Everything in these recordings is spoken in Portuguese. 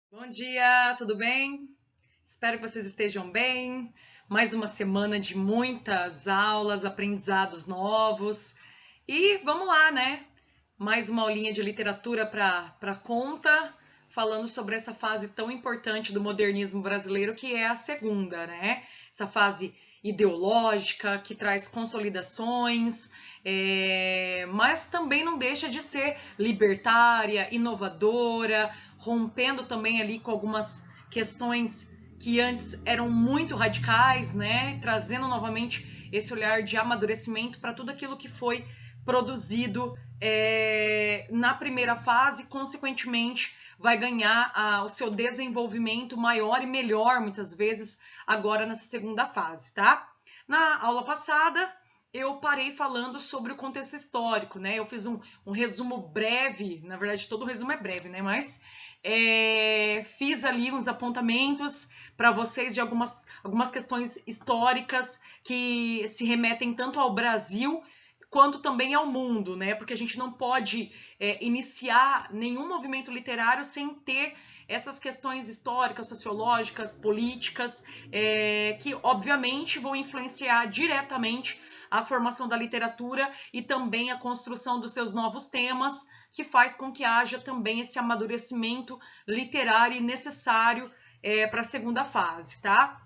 Bom dia, tudo bem? Espero que vocês estejam bem. Mais uma semana de muitas aulas, aprendizados novos. E vamos lá, né? Mais uma aulinha de literatura para conta, falando sobre essa fase tão importante do modernismo brasileiro, que é a segunda, né? Essa fase ideológica que traz consolidações, mas também não deixa de ser libertária, inovadora, rompendo também ali com algumas questões que antes eram muito radicais, né? Trazendo novamente esse olhar de amadurecimento para tudo aquilo que foi produzido na primeira fase, consequentemente vai ganhar o seu desenvolvimento maior e melhor, muitas vezes, agora nessa segunda fase, tá? Na aula passada, eu parei falando sobre o contexto histórico, né? Eu fiz um resumo breve, na verdade todo resumo é breve, né? Mas fiz ali uns apontamentos para vocês de algumas questões históricas que se remetem tanto ao Brasil quanto também ao mundo, né? Porque a gente não pode iniciar nenhum movimento literário sem ter essas questões históricas, sociológicas, políticas, que obviamente vão influenciar diretamente a formação da literatura e também a construção dos seus novos temas, que faz com que haja também esse amadurecimento literário necessário para a segunda fase, tá?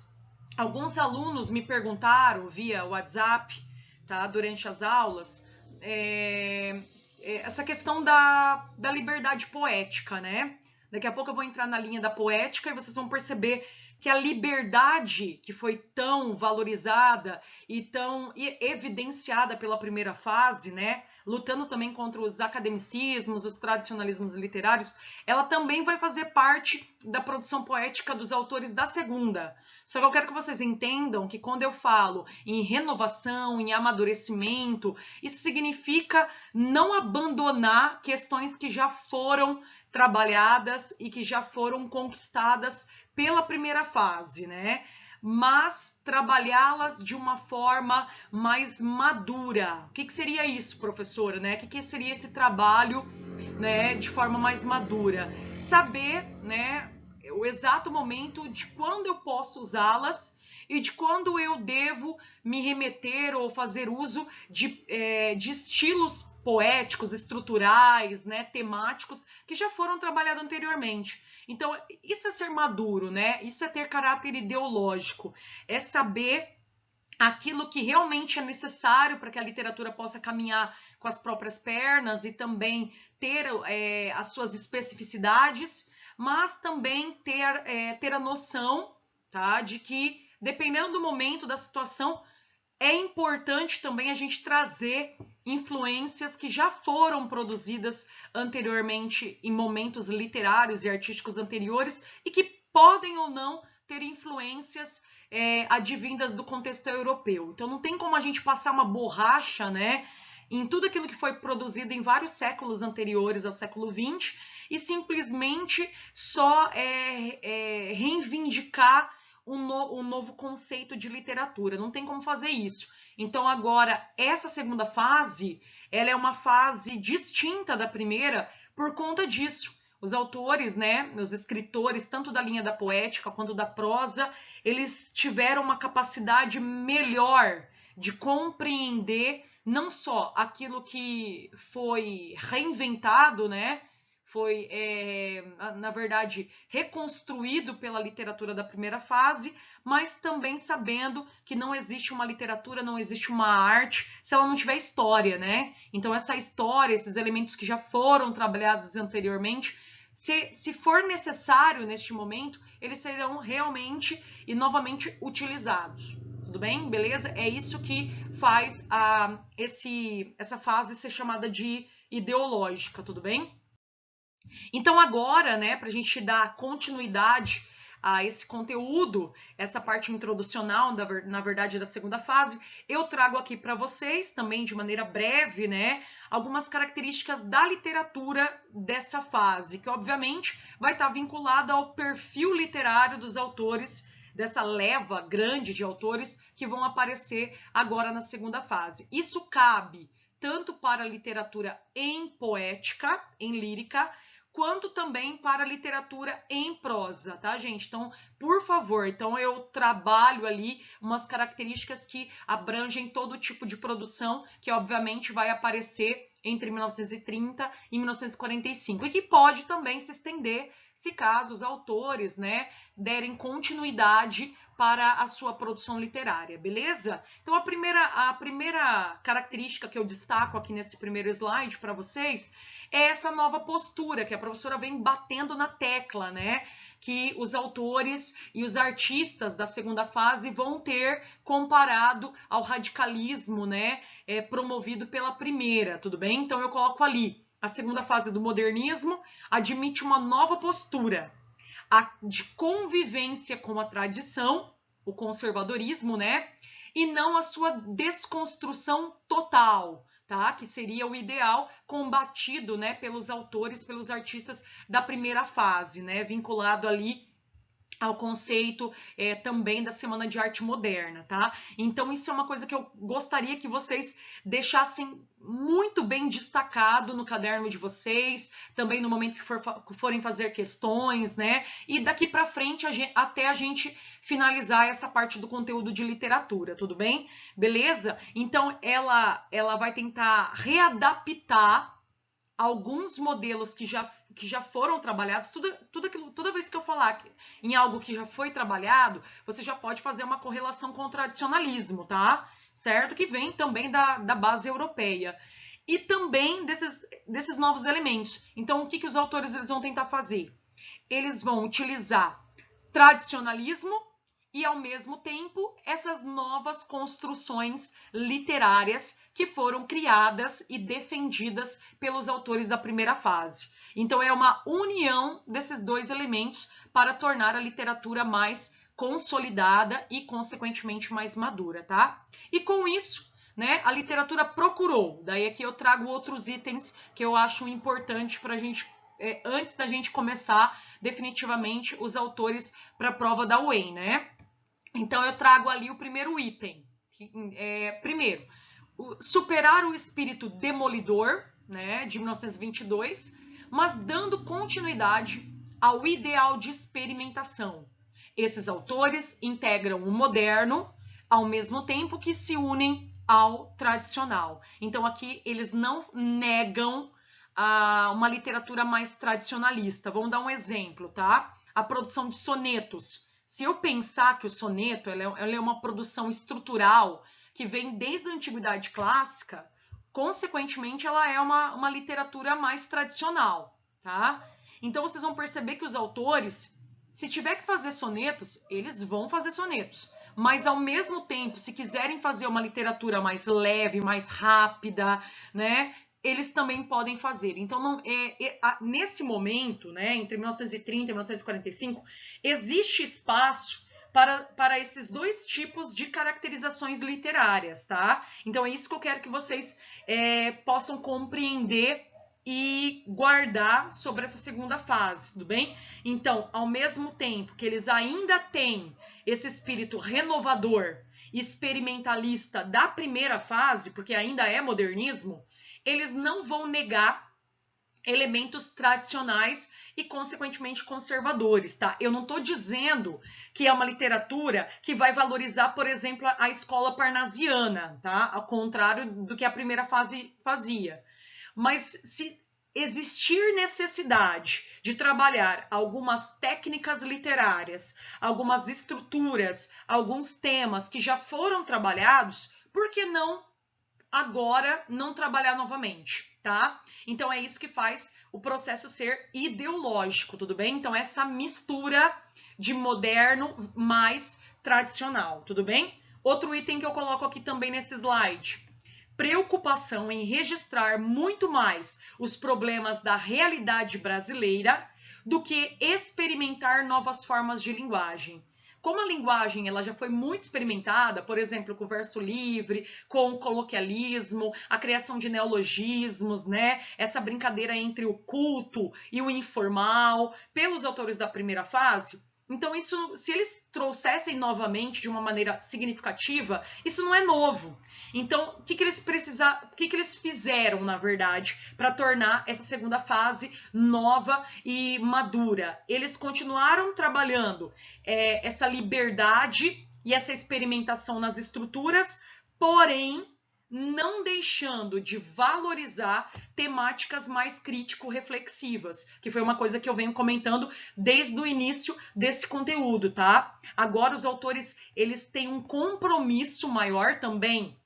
Alguns alunos me perguntaram via WhatsApp, tá, durante as aulas, essa questão da liberdade poética, né? Daqui a pouco eu vou entrar na linha da poética e vocês vão perceber que a liberdade que foi tão valorizada e tão evidenciada pela primeira fase, né, lutando também contra os academicismos, os tradicionalismos literários, ela também vai fazer parte da produção poética dos autores da segunda. Só que eu quero que vocês entendam que quando eu falo em renovação, em amadurecimento, isso significa não abandonar questões que já foram trabalhadas e que já foram conquistadas pela primeira fase, né? Mas trabalhá-las de uma forma mais madura. O que seria isso, professora? Né? O que seria esse trabalho, né, de forma mais madura? Saber, né, o exato momento de quando eu posso usá-las e de quando eu devo me remeter ou fazer uso de estilos poéticos, estruturais, né, temáticos, que já foram trabalhados anteriormente. Então, isso é ser maduro, né? Isso é ter caráter ideológico, é saber aquilo que realmente é necessário para que a literatura possa caminhar com as próprias pernas e também ter as suas especificidades, mas também ter a noção, tá, de que, dependendo do momento, da situação, é importante também a gente trazer influências que já foram produzidas anteriormente em momentos literários e artísticos anteriores e que podem ou não ter influências advindas do contexto europeu. Então não tem como a gente passar uma borracha, né, em tudo aquilo que foi produzido em vários séculos anteriores ao século XX e simplesmente só reivindicar um novo conceito de literatura. Não tem como fazer isso. Então, agora, essa segunda fase, ela é uma fase distinta da primeira por conta disso. Os autores, né, os escritores, tanto da linha da poética quanto da prosa, eles tiveram uma capacidade melhor de compreender não só aquilo que foi reinventado, né, foi, na verdade, reconstruído pela literatura da primeira fase, mas também sabendo que não existe uma literatura, não existe uma arte se ela não tiver história, né? Então, essa história, esses elementos que já foram trabalhados anteriormente, se for necessário neste momento, eles serão realmente e novamente utilizados. Tudo bem? Beleza? É isso que faz essa fase ser chamada de ideológica, tudo bem? Então agora, né, para a gente dar continuidade a esse conteúdo, essa parte introducional, na verdade, da segunda fase, eu trago aqui para vocês, também de maneira breve, né, algumas características da literatura dessa fase, que obviamente vai estar vinculada ao perfil literário dos autores, dessa leva grande de autores que vão aparecer agora na segunda fase. Isso cabe tanto para a literatura em poética, em lírica, quanto também para literatura em prosa, tá, gente? Então, por favor, então eu trabalho ali umas características que abrangem todo tipo de produção, que obviamente vai aparecer entre 1930 e 1945, e que pode também se estender se caso os autores, né, derem continuidade para a sua produção literária, beleza? Então, a primeira característica que eu destaco aqui nesse primeiro slide para vocês é essa nova postura que a professora vem batendo na tecla, né? Que os autores e os artistas da segunda fase vão ter comparado ao radicalismo, né? Promovido pela primeira, tudo bem? Então eu coloco ali a segunda fase do modernismo admite uma nova postura de convivência com a tradição, o conservadorismo, né? E não a sua desconstrução total, tá? Que seria o ideal combatido, né, pelos autores, pelos artistas da primeira fase, né? Vinculado ali ao conceito também da Semana de Arte Moderna, tá? Então, isso é uma coisa que eu gostaria que vocês deixassem muito bem destacado no caderno de vocês, também no momento que forem fazer questões, né? E daqui para frente, até a gente finalizar essa parte do conteúdo de literatura, tudo bem? Beleza? Então, ela vai tentar readaptar alguns modelos que já foram trabalhados, toda vez que eu falar em algo que já foi trabalhado, você já pode fazer uma correlação com o tradicionalismo, tá? Certo? Que vem também da base europeia. E também desses novos elementos. Então, o que os autores eles vão tentar fazer? Eles vão utilizar tradicionalismo e, ao mesmo tempo, essas novas construções literárias que foram criadas e defendidas pelos autores da primeira fase. Então, é uma união desses dois elementos para tornar a literatura mais consolidada e, consequentemente, mais madura, tá? E com isso, né, a literatura procurou. Daí aqui eu trago outros itens que eu acho importante para a gente, antes da gente começar definitivamente os autores para a prova da UEM, né? Então, eu trago ali o primeiro item. Primeiro, superar o espírito demolidor, né, de 1922, mas dando continuidade ao ideal de experimentação. Esses autores integram o moderno, ao mesmo tempo que se unem ao tradicional. Então, aqui eles não negam uma literatura mais tradicionalista. Vamos dar um exemplo, tá? A produção de sonetos. Se eu pensar que o soneto ela é uma produção estrutural que vem desde a antiguidade clássica, consequentemente ela é uma literatura mais tradicional, tá? Então vocês vão perceber que os autores, se tiver que fazer sonetos, eles vão fazer sonetos. Mas ao mesmo tempo, se quiserem fazer uma literatura mais leve, mais rápida, né? Eles também podem fazer. Então, nesse momento, né, entre 1930 e 1945, existe espaço para esses dois tipos de caracterizações literárias, tá? Então, é isso que eu quero que vocês possam compreender e guardar sobre essa segunda fase, tudo bem? Então, ao mesmo tempo que eles ainda têm esse espírito renovador, experimentalista da primeira fase, porque ainda é modernismo, eles não vão negar elementos tradicionais e, consequentemente, conservadores, tá? Eu não estou dizendo que é uma literatura que vai valorizar, por exemplo, a escola parnasiana, tá? Ao contrário do que a primeira fase fazia. Mas se existir necessidade de trabalhar algumas técnicas literárias, algumas estruturas, alguns temas que já foram trabalhados, por que não agora não trabalhar novamente, tá? Então é isso que faz o processo ser ideológico, tudo bem? Então essa mistura de moderno mais tradicional, tudo bem? Outro item que eu coloco aqui também nesse slide. Preocupação em registrar muito mais os problemas da realidade brasileira do que experimentar novas formas de linguagem. Como a linguagem ela já foi muito experimentada, por exemplo, com o verso livre, com o coloquialismo, a criação de neologismos, né? Essa brincadeira entre o culto e o informal, pelos autores da primeira fase, Então, isso, se eles trouxessem novamente de uma maneira significativa, isso não é novo. Então, o que eles fizeram, na verdade, para tornar essa segunda fase nova e madura? Eles continuaram trabalhando essa liberdade e essa experimentação nas estruturas, porém não deixando de valorizar temáticas mais crítico-reflexivas, que foi uma coisa que eu venho comentando desde o início desse conteúdo, tá? Agora os autores, eles têm um compromisso maior também,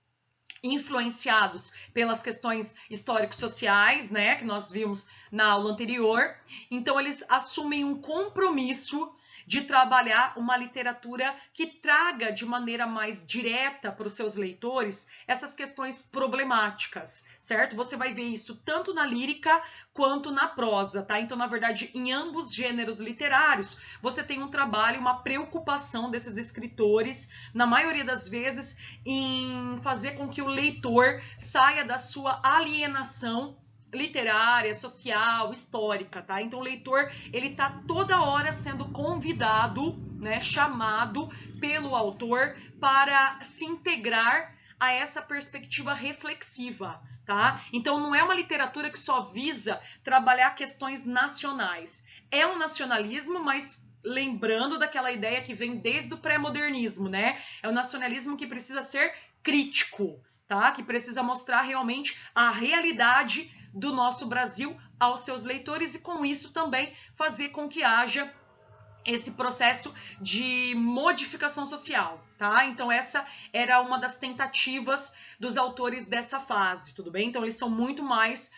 influenciados pelas questões histórico-sociais, né, que nós vimos na aula anterior. Então eles assumem um compromisso de trabalhar uma literatura que traga de maneira mais direta para os seus leitores essas questões problemáticas, certo? Você vai ver isso tanto na lírica quanto na prosa, tá? Então, na verdade, em ambos gêneros literários, você tem um trabalho, uma preocupação desses escritores, na maioria das vezes, em fazer com que o leitor saia da sua alienação literária, social, histórica, tá? Então o leitor, ele tá toda hora sendo convidado, né, chamado pelo autor para se integrar a essa perspectiva reflexiva, tá? Então não é uma literatura que só visa trabalhar questões nacionais. É um nacionalismo, mas lembrando daquela ideia que vem desde o pré-modernismo, né? É um nacionalismo que precisa ser crítico, tá? Que precisa mostrar realmente a realidade do nosso Brasil aos seus leitores e com isso também fazer com que haja esse processo de modificação social, tá? Então essa era uma das tentativas dos autores dessa fase, tudo bem? Então eles são muito mais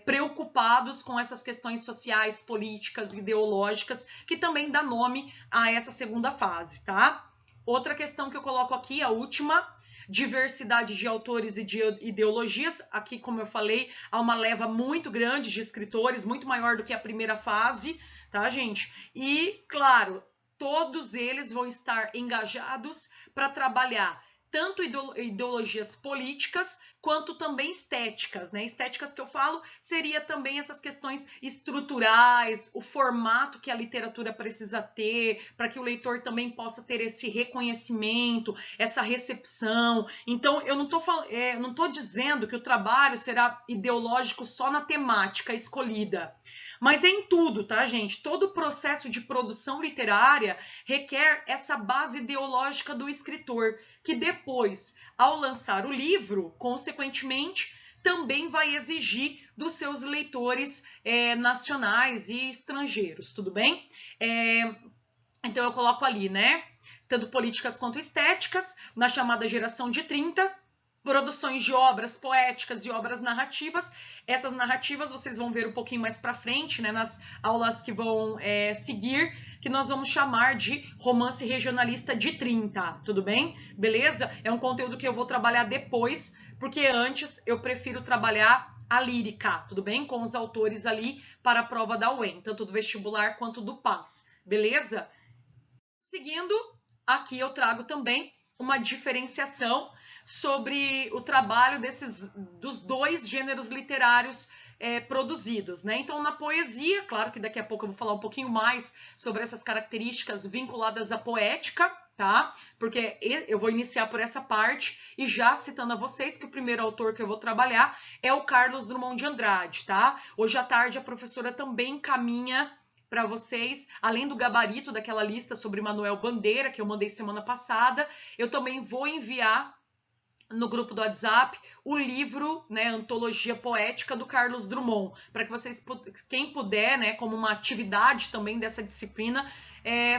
preocupados com essas questões sociais, políticas, ideológicas, que também dá nome a essa segunda fase, tá? Outra questão que eu coloco aqui, a última, diversidade de autores e de ideologias. Aqui, como eu falei, há uma leva muito grande de escritores, muito maior do que a primeira fase, tá, gente? E, claro, todos eles vão estar engajados para trabalhar tanto ideologias políticas quanto também estéticas, né? Estéticas que eu falo seria também essas questões estruturais, o formato que a literatura precisa ter para que o leitor também possa ter esse reconhecimento, essa recepção. Então, eu não tô dizendo que o trabalho será ideológico só na temática escolhida, mas é em tudo, tá, gente? Todo o processo de produção literária requer essa base ideológica do escritor, que depois, ao lançar o livro, consequentemente, também vai exigir dos seus leitores nacionais e estrangeiros, tudo bem? Então eu coloco ali, né? Tanto políticas quanto estéticas, na chamada geração de 30, produções de obras poéticas e obras narrativas. Essas narrativas vocês vão ver um pouquinho mais para frente, né, nas aulas que vão seguir, que nós vamos chamar de romance regionalista de 30, tudo bem? Beleza? É um conteúdo que eu vou trabalhar depois, porque antes eu prefiro trabalhar a lírica, tudo bem? Com os autores ali para a prova da UEM, tanto do vestibular quanto do PAS, beleza? Seguindo, aqui eu trago também uma diferenciação sobre o trabalho dos dois gêneros literários produzidos, né? Então, na poesia, claro que daqui a pouco eu vou falar um pouquinho mais sobre essas características vinculadas à poética, tá? Porque eu vou iniciar por essa parte e já citando a vocês que o primeiro autor que eu vou trabalhar é o Carlos Drummond de Andrade, tá? Hoje à tarde a professora também encaminha para vocês, além do gabarito daquela lista sobre Manuel Bandeira, que eu mandei semana passada, eu também vou enviar no grupo do WhatsApp o livro, né, Antologia Poética do Carlos Drummond, para que vocês, quem puder, né, como uma atividade também dessa disciplina,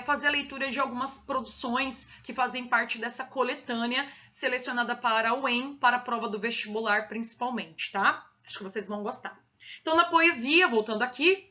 fazer a leitura de algumas produções que fazem parte dessa coletânea selecionada para a UEM, para a prova do vestibular principalmente, tá? Acho que vocês vão gostar. Então, na poesia, voltando aqui,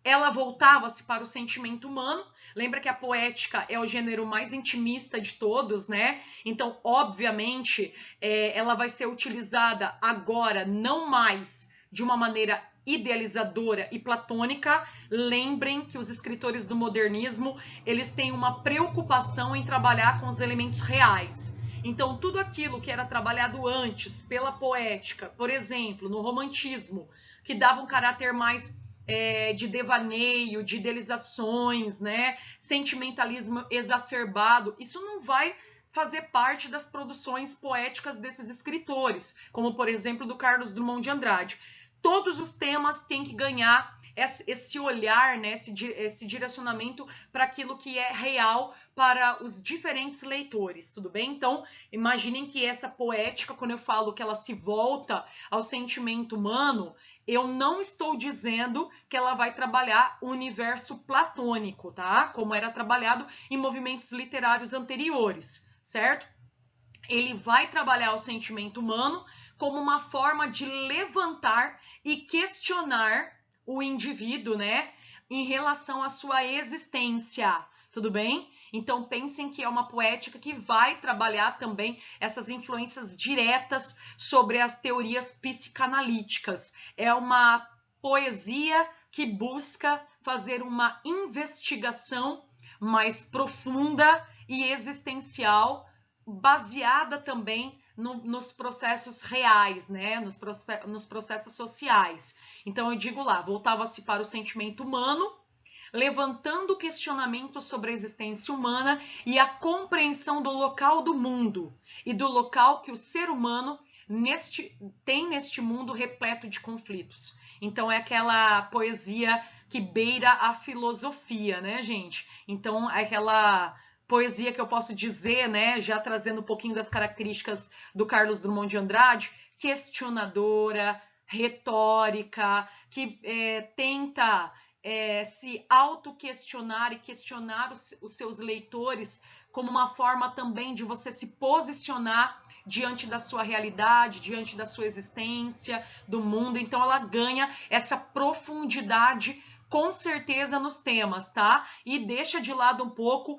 ela voltava-se para o sentimento humano. Lembra que a poética é o gênero mais intimista de todos, né? Então, obviamente, ela vai ser utilizada agora não mais de uma maneira idealizadora e platônica. Lembrem que os escritores do modernismo, eles têm uma preocupação em trabalhar com os elementos reais. Então, tudo aquilo que era trabalhado antes pela poética, por exemplo, no romantismo, que dava um caráter mais de devaneio, de idealizações, né? Sentimentalismo exacerbado, isso não vai fazer parte das produções poéticas desses escritores, como por exemplo do Carlos Drummond de Andrade. Todos os temas têm que ganhar esse olhar, né, esse direcionamento para aquilo que é real para os diferentes leitores, tudo bem? Então, imaginem que essa poética, quando eu falo que ela se volta ao sentimento humano, eu não estou dizendo que ela vai trabalhar o universo platônico, tá? Como era trabalhado em movimentos literários anteriores, certo? Ele vai trabalhar o sentimento humano como uma forma de levantar e questionar o indivíduo, né, em relação à sua existência, tudo bem? Então pensem que é uma poética que vai trabalhar também essas influências diretas sobre as teorias psicanalíticas. É uma poesia que busca fazer uma investigação mais profunda e existencial, baseada também nos processos reais, né? Nos processos sociais. Então eu digo lá, voltava-se para o sentimento humano, levantando questionamento sobre a existência humana e a compreensão do local do mundo e do local que o ser humano tem neste mundo repleto de conflitos. Então é aquela poesia que beira a filosofia, né, gente? Então é aquela poesia que eu posso dizer, né, já trazendo um pouquinho das características do Carlos Drummond de Andrade, questionadora, retórica, que tenta se auto-questionar e questionar os seus leitores como uma forma também de você se posicionar diante da sua realidade, diante da sua existência, do mundo. Então ela ganha essa profundidade com certeza nos temas, tá? E deixa de lado um pouco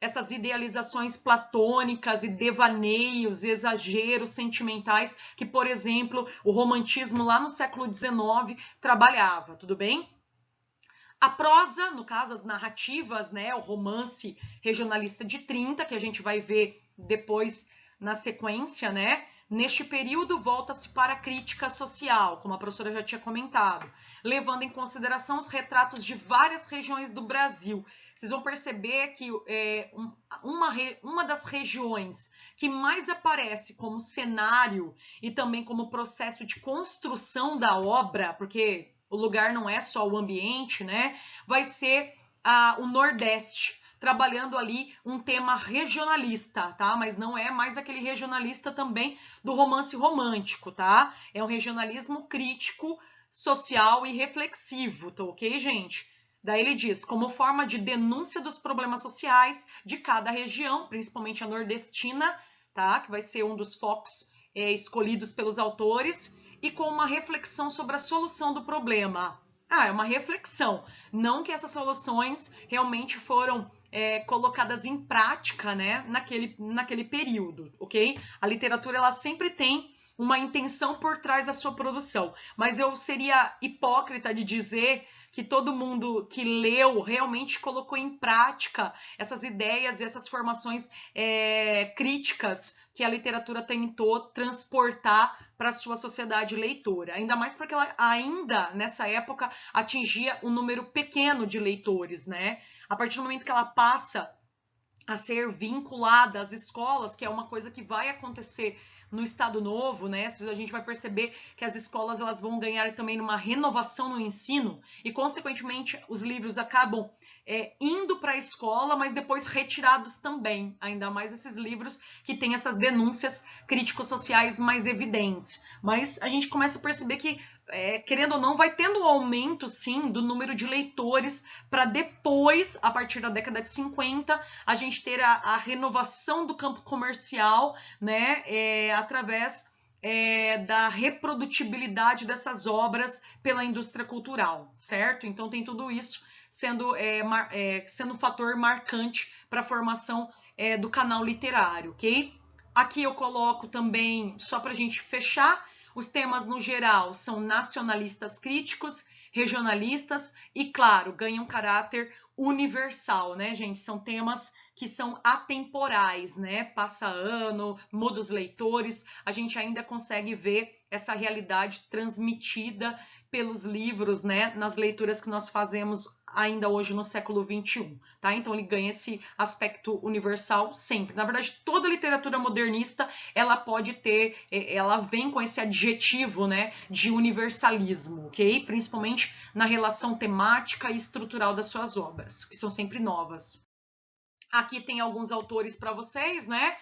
essas idealizações platônicas e devaneios, exageros sentimentais que, por exemplo, o romantismo lá no século XIX trabalhava, tudo bem? A prosa, no caso, as narrativas, né, o romance regionalista de 30, que a gente vai ver depois na sequência, né? Neste período, volta-se para a crítica social, como a professora já tinha comentado, levando em consideração os retratos de várias regiões do Brasil. Vocês vão perceber que uma das regiões que mais aparece como cenário e também como processo de construção da obra, porque o lugar não é só o ambiente, né? Vai ser o Nordeste, trabalhando ali um tema regionalista, tá? Mas não é mais aquele regionalista também do romance romântico, tá? É um regionalismo crítico, social e reflexivo, tá ok, gente? Daí ele diz, como forma de denúncia dos problemas sociais de cada região, principalmente a nordestina, tá? Que vai ser um dos focos escolhidos pelos autores, e com uma reflexão sobre a solução do problema. É uma reflexão, não que essas soluções realmente foram colocadas em prática, né, naquele período, ok? A literatura, ela sempre tem uma intenção por trás da sua produção, mas eu seria hipócrita de dizer que todo mundo que leu realmente colocou em prática essas ideias e essas formações críticas que a literatura tentou transportar para a sua sociedade leitora. Ainda mais porque ela ainda, nessa época, atingia um número pequeno de leitores, né? A partir do momento que ela passa a ser vinculada às escolas, que é uma coisa que vai acontecer no Estado Novo, né? A gente vai perceber que as escolas elas vão ganhar também uma renovação no ensino e, consequentemente, os livros acabam indo para a escola, mas depois retirados também, ainda mais esses livros que têm essas denúncias crítico-sociais mais evidentes. Mas a gente começa a perceber que, querendo ou não, vai tendo um aumento, sim, do número de leitores para depois, a partir da década de 50, a gente ter a renovação do campo comercial, né, através da reprodutibilidade dessas obras pela indústria cultural, certo? Então tem tudo isso sendo um fator marcante para a formação do canal literário, ok? Aqui eu coloco também, só para a gente fechar, os temas no geral são nacionalistas críticos, regionalistas e, claro, ganham caráter universal, né, gente? São temas que são atemporais, né? Passa ano, muda os leitores, a gente ainda consegue ver essa realidade transmitida pelos livros, né, nas leituras que nós fazemos ainda hoje no século XXI, tá? Então ele ganha esse aspecto universal sempre. Na verdade, toda literatura modernista, ela pode ter, ela vem com esse adjetivo, né, de universalismo, ok? Principalmente na relação temática e estrutural das suas obras, que são sempre novas. Aqui tem alguns autores para vocês, né?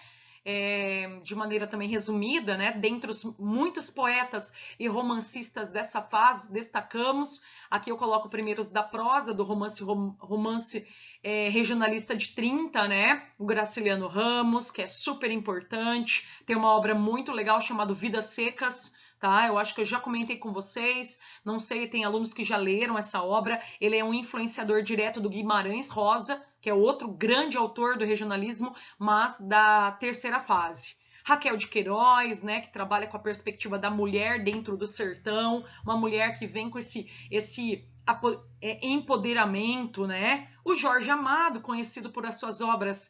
De maneira também resumida, né? Dentre os muitos poetas e romancistas dessa fase, destacamos. Aqui eu coloco primeiro os da prosa, do romance regionalista de 30, né? O Graciliano Ramos, que é super importante. Tem uma obra muito legal chamada Vidas Secas, tá? Eu acho que eu já comentei com vocês, não sei, tem alunos que já leram essa obra. Ele é um influenciador direto do Guimarães Rosa, que é outro grande autor do regionalismo, mas da terceira fase. Raquel de Queiroz, né, que trabalha com a perspectiva da mulher dentro do sertão, uma mulher que vem com esse empoderamento, né? O Jorge Amado, conhecido por as suas obras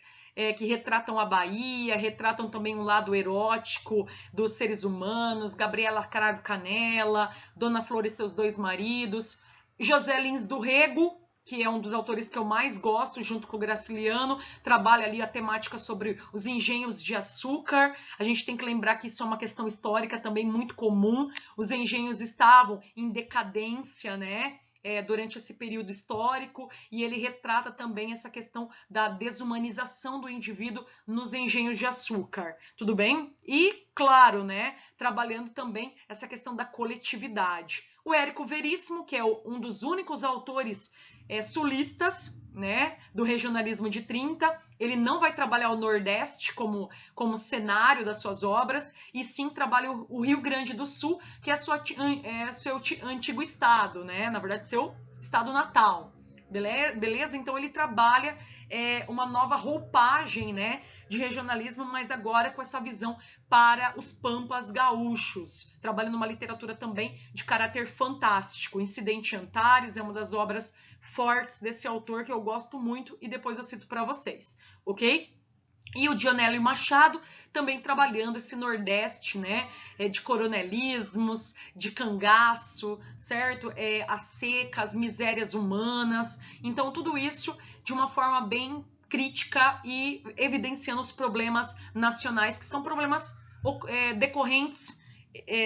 que retratam a Bahia, retratam também um lado erótico dos seres humanos, Gabriela Cravo Canela, Dona Flor e seus dois maridos, José Lins do Rego, que é um dos autores que eu mais gosto, junto com o Graciliano, trabalha ali a temática sobre os engenhos de açúcar. A gente tem que lembrar que isso é uma questão histórica também muito comum. Os engenhos estavam em decadência, né? Durante esse período histórico, e ele retrata também essa questão da desumanização do indivíduo nos engenhos de açúcar, tudo bem? E, claro, né, trabalhando também essa questão da coletividade. O Érico Veríssimo, que é um dos únicos autores sulistas, né, do regionalismo de 30, ele não vai trabalhar o Nordeste como cenário das suas obras, e sim trabalha o Rio Grande do Sul, que é seu antigo estado, né, na verdade seu estado natal, beleza? Então ele trabalha uma nova roupagem, né, de regionalismo, mas agora com essa visão para os pampas gaúchos, trabalhando uma literatura também de caráter fantástico. Incidente em Antares é uma das obras fortes desse autor que eu gosto muito, e depois eu cito para vocês, ok? E o Dionélio Machado também trabalhando esse Nordeste, né, de coronelismos, de cangaço, certo? A seca, as misérias humanas. Então, tudo isso de uma forma bem crítica e evidenciando os problemas nacionais, que são problemas decorrentes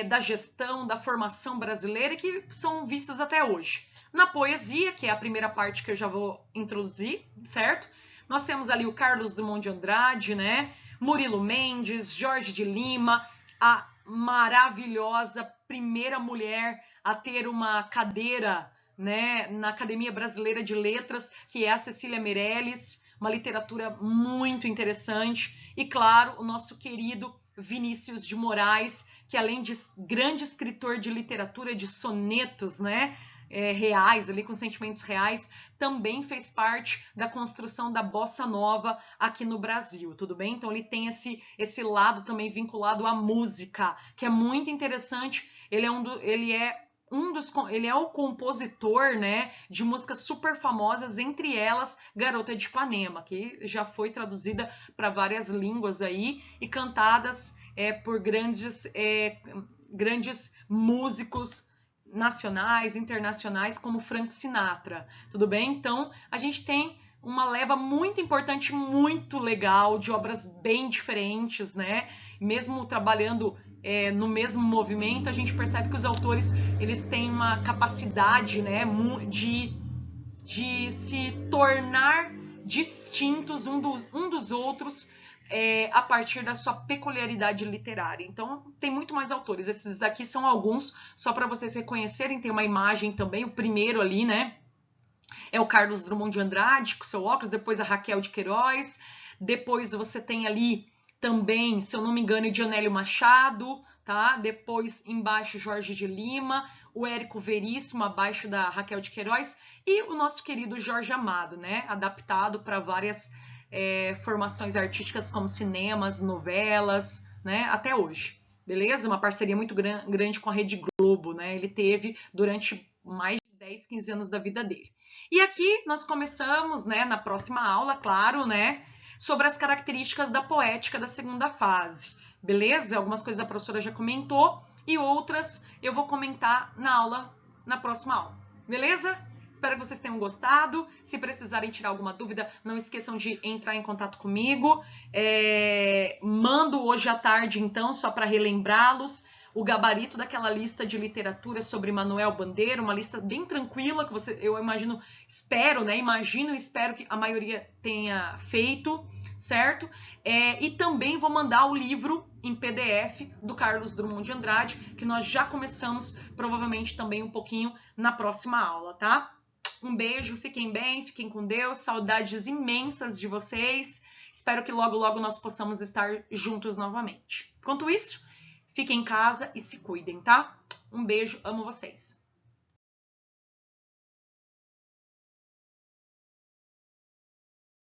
da gestão, da formação brasileira, e que são vistos até hoje. Na poesia, que é a primeira parte que eu já vou introduzir, certo? Nós temos ali o Carlos Drummond de Andrade, né? Murilo Mendes, Jorge de Lima, a maravilhosa primeira mulher a ter uma cadeira, né, na Academia Brasileira de Letras, que é a Cecília Meirelles, uma literatura muito interessante. E, claro, o nosso querido Vinícius de Moraes, que além de grande escritor de literatura, de sonetos, né, reais, ali com sentimentos reais, também fez parte da construção da Bossa Nova aqui no Brasil, tudo bem? Então ele tem esse lado também vinculado à música, que é muito interessante. Ele é o compositor, né, de músicas super famosas, entre elas Garota de Ipanema, que já foi traduzida para várias línguas aí e cantadas por grandes músicos nacionais, internacionais, como Frank Sinatra, tudo bem? Então, a gente tem uma leva muito importante, muito legal, de obras bem diferentes, né? Mesmo trabalhando no mesmo movimento, a gente percebe que os autores, eles têm uma capacidade, né, de se tornar distintos um dos outros, a partir da sua peculiaridade literária. Então, tem muito mais autores. Esses aqui são alguns, só para vocês reconhecerem. Tem uma imagem também, o primeiro ali, né? É o Carlos Drummond de Andrade, com seu óculos, depois a Raquel de Queiroz, depois você tem ali também, se eu não me engano, o Dionélio Machado, tá? Depois, embaixo, Jorge de Lima, o Érico Veríssimo, abaixo da Raquel de Queiroz, e o nosso querido Jorge Amado, né? Adaptado para várias formações artísticas como cinemas, novelas, né, até hoje, beleza? Uma parceria muito grande com a Rede Globo, né? Ele teve durante mais de 10, 15 anos da vida dele. E aqui nós começamos, né, na próxima aula, claro, né, sobre as características da poética da segunda fase, beleza? Algumas coisas a professora já comentou e outras eu vou comentar na aula na próxima aula, beleza? Espero que vocês tenham gostado. Se precisarem tirar alguma dúvida, não esqueçam de entrar em contato comigo. Mando hoje à tarde, então, só para relembrá-los, o gabarito daquela lista de literatura sobre Manuel Bandeira, uma lista bem tranquila, que eu espero que a maioria tenha feito, certo? E também vou mandar o livro em PDF do Carlos Drummond de Andrade, que nós já começamos, provavelmente também um pouquinho na próxima aula, tá? Um beijo, fiquem bem, fiquem com Deus, saudades imensas de vocês. Espero que logo, logo nós possamos estar juntos novamente. Enquanto isso, fiquem em casa e se cuidem, tá? Um beijo, amo vocês.